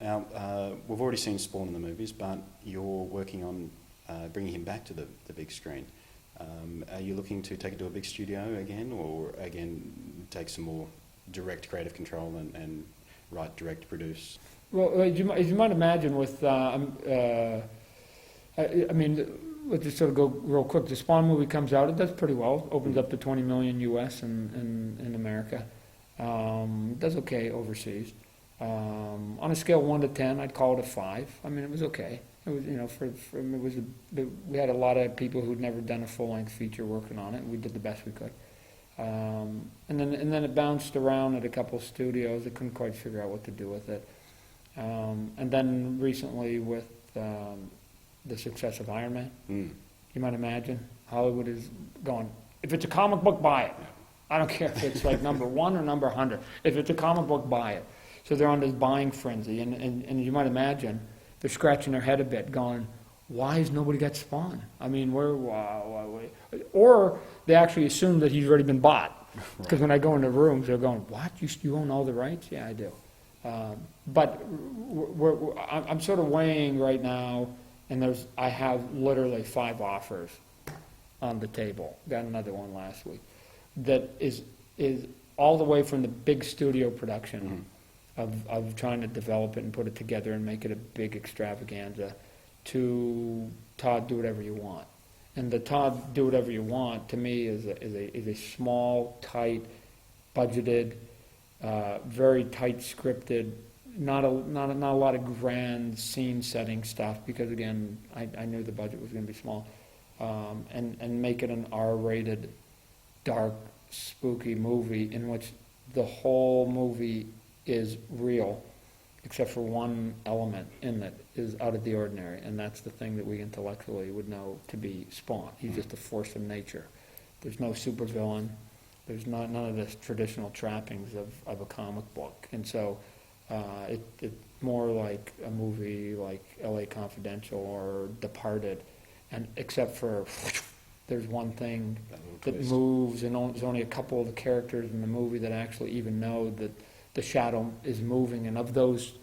Now, we've already seen Spawn in the movies, but you're working on bringing him back to the big screen. Are you looking to take it to a big studio again, or again take some more direct creative control and write, direct, produce? Well, as you might imagine, with I mean, let's just sort of go real quick. The Spawn movie comes out; it does pretty well. Opens up to 20 million U.S. in America. Does okay overseas. On a scale of 1 to 10, I'd call it a 5. I mean, it was okay. It was, you know, we had a lot of people who'd never done a full-length feature working on it. We did the best we could. And then it bounced around at a couple of studios. They couldn't quite figure out what to do with it. And then recently with the success of Iron Man, you might imagine, Hollywood is going, if it's a comic book, buy it. I don't care if it's like number 1 or number 100. If it's a comic book, buy it. So they're on this buying frenzy. And you might imagine, they're scratching their head a bit going, why has nobody got Spawn? I mean, or they actually assume that he's already been bought. Because when I go into rooms, they're going, what? You own all the rights? Yeah, I do. But I'm sort of weighing right now, and I have literally 5 offers on the table. Got another one last week. That is all the way from the big studio production of trying to develop it and put it together and make it a big extravaganza, to Todd, do whatever you want. And the Todd, do whatever you want, to me is a small, tight, budgeted, very tight scripted, not a lot of grand scene setting stuff, because again, I knew the budget was going to be small, and make it an R-rated, dark, spooky movie in which the whole movie is real, except for one element in it is out of the ordinary, and that's the thing that we intellectually would know to be Spawn. He's just a force of nature. There's no supervillain. There's none of the traditional trappings of a comic book, and so it's more like a movie like L.A. Confidential or Departed, and except for there's one thing that moves, and there's only a couple of the characters in the movie that actually even know that the shadow is moving, and of those,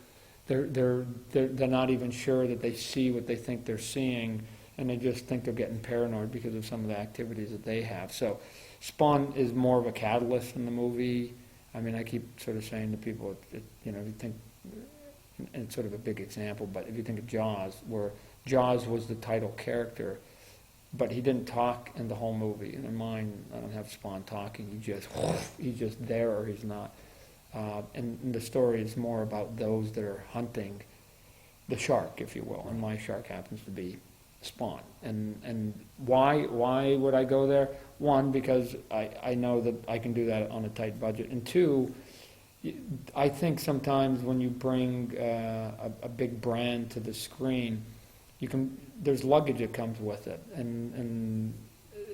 they're not even sure that they see what they think they're seeing, and they just think they're getting paranoid because of some of the activities that they have. So Spawn is more of a catalyst in the movie. I mean, I keep sort of saying to people, you know, if you think, and it's sort of a big example, but if you think of Jaws, where Jaws was the title character, but he didn't talk in the whole movie. In mine, I don't have Spawn talking. He's just there or he's not. And the story is more about those that are hunting the shark, if you will, and my shark happens to be Spawn. And why would I go there? One, because I know that I can do that on a tight budget, and two, I think sometimes when you bring a big brand to the screen, there's luggage that comes with it, and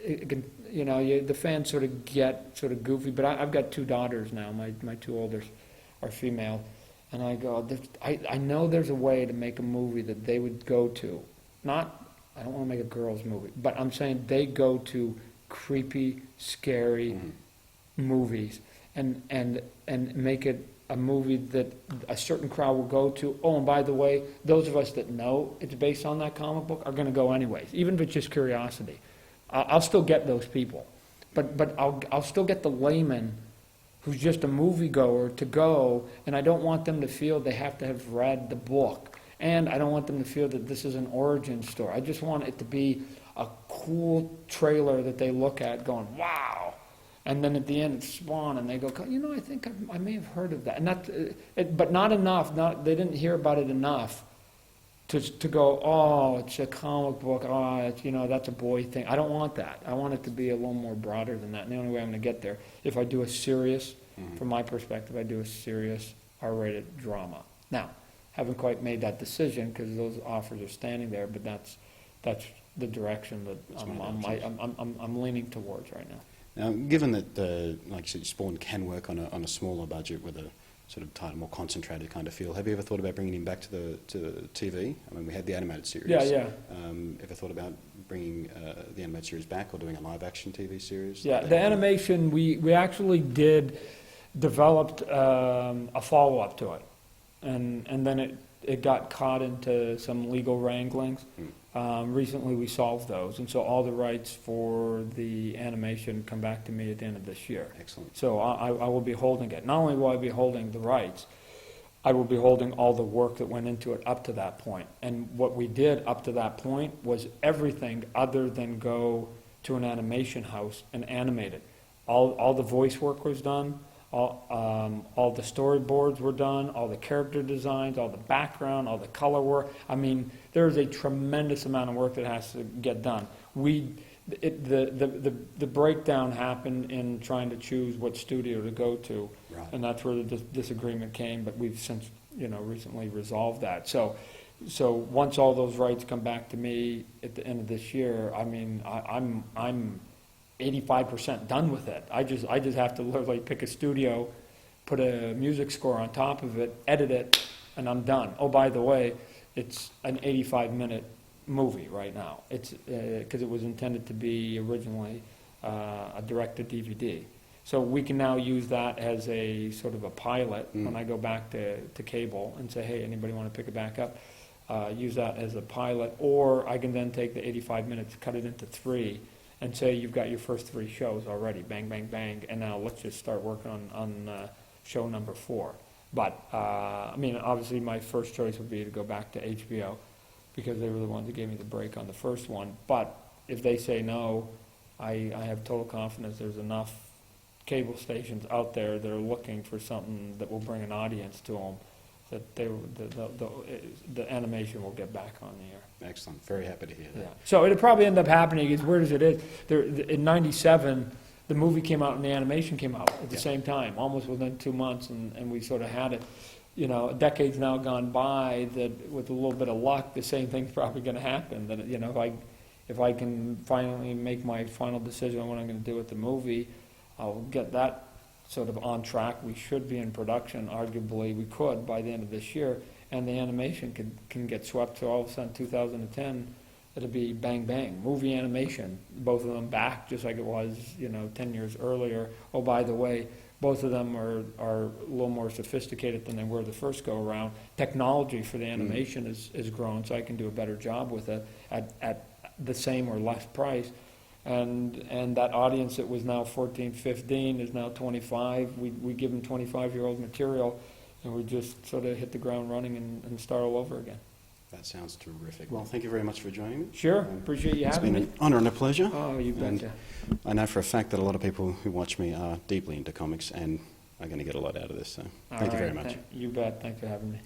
it can, you know, the fans sort of get sort of goofy. But I've got 2 daughters now. My 2 oldest are female, and I go, I know there's a way to make a movie that they would go to. Not, I don't want to make a girls' movie, but I'm saying they go to creepy, scary movies, and make it a movie that a certain crowd will go to. Oh, and by the way, those of us that know it's based on that comic book are going to go anyways, even if it's just curiosity. I'll still get those people, but I'll still get the layman who's just a moviegoer to go, and I don't want them to feel they have to have read the book, and I don't want them to feel that this is an origin story. I just want it to be a cool trailer that they look at going, wow, and then at the end it's Spawn, and they go, you know, I think I may have heard of that, and but not enough. They didn't hear about it enough to go, oh, it's a comic book, oh, it's, you know, that's a boy thing. I don't want that. I want it to be a little more broader than that. And the only way I'm going to get there, if I do a serious, from my perspective, I do a serious R-rated drama. Now, haven't quite made that decision because those offers are standing there, but that's the direction that I'm leaning towards right now. Now, given that, like you said, Spawn can work on a smaller budget with a sort of tighter, more concentrated kind of feel, have you ever thought about bringing him back to the TV? I mean, we had the animated series. Yeah. Ever thought about bringing the animated series back, or doing a live-action TV series? Yeah, the animation, we actually developed a follow-up to it. and then it got caught into some legal wranglings. Recently, we solved those, and so all the rights for the animation come back to me at the end of this year. Excellent. So I will be holding it. Not only will I be holding the rights, I will be holding all the work that went into it up to that point. And what we did up to that point was everything other than go to an animation house and animate it. All the voice work was done, all the storyboards were done, all the character designs, all the background, all the color work. I mean, there is a tremendous amount of work that has to get done. The breakdown happened in trying to choose what studio to go to, Right. and that's where the disagreement came. But we've since recently resolved that. So once all those rights come back to me at the end of this year, I mean, I'm 85% done with it. I just have to literally pick a studio, put a music score on top of it, edit it, and I'm done. Oh, by the way, it's an 85-minute movie right now. It's because it was intended to be originally a direct-to-DVD. So we can now use that as a sort of a pilot when I go back to cable and say, hey, anybody want to pick it back up? Use that as a pilot, or I can then take the 85 minutes, cut it into 3, and say you've got your first 3 shows already, bang, bang, bang, and now let's just start working on show number 4. But, I mean, obviously my first choice would be to go back to HBO because they were the ones that gave me the break on the first one. But if they say no, I have total confidence there's enough cable stations out there that are looking for something that will bring an audience to them, that the animation will get back on the air. Excellent. Very happy to hear that. Yeah. So it'll probably end up happening as weird as it is. In '97, the movie came out and the animation came out at the same time, almost within 2 months, and we sort of had it. A decade's now gone by that with a little bit of luck, the same thing's probably going to happen. That if I can finally make my final decision on what I'm going to do with the movie, I'll get that sort of on track. We should be in production. Arguably, we could by the end of this year, and the animation can get swept. So all of a sudden, 2010, it'll be bang bang movie animation. Both of them back, just like it was 10 years earlier. Oh, by the way, both of them are a little more sophisticated than they were the first go around. Technology for the animation is grown, so I can do a better job with it at the same or less price. And that audience that was now 14, 15 is now 25. We give them 25-year-old material, and we just sort of hit the ground running and start all over again. That sounds terrific. Well, thank you very much for joining me. Sure. Appreciate you having me. It's been an honour and a pleasure. Oh, you betcha. I know for a fact that a lot of people who watch me are deeply into comics and are going to get a lot out of this. So thank you very much. You bet. Thanks for having me.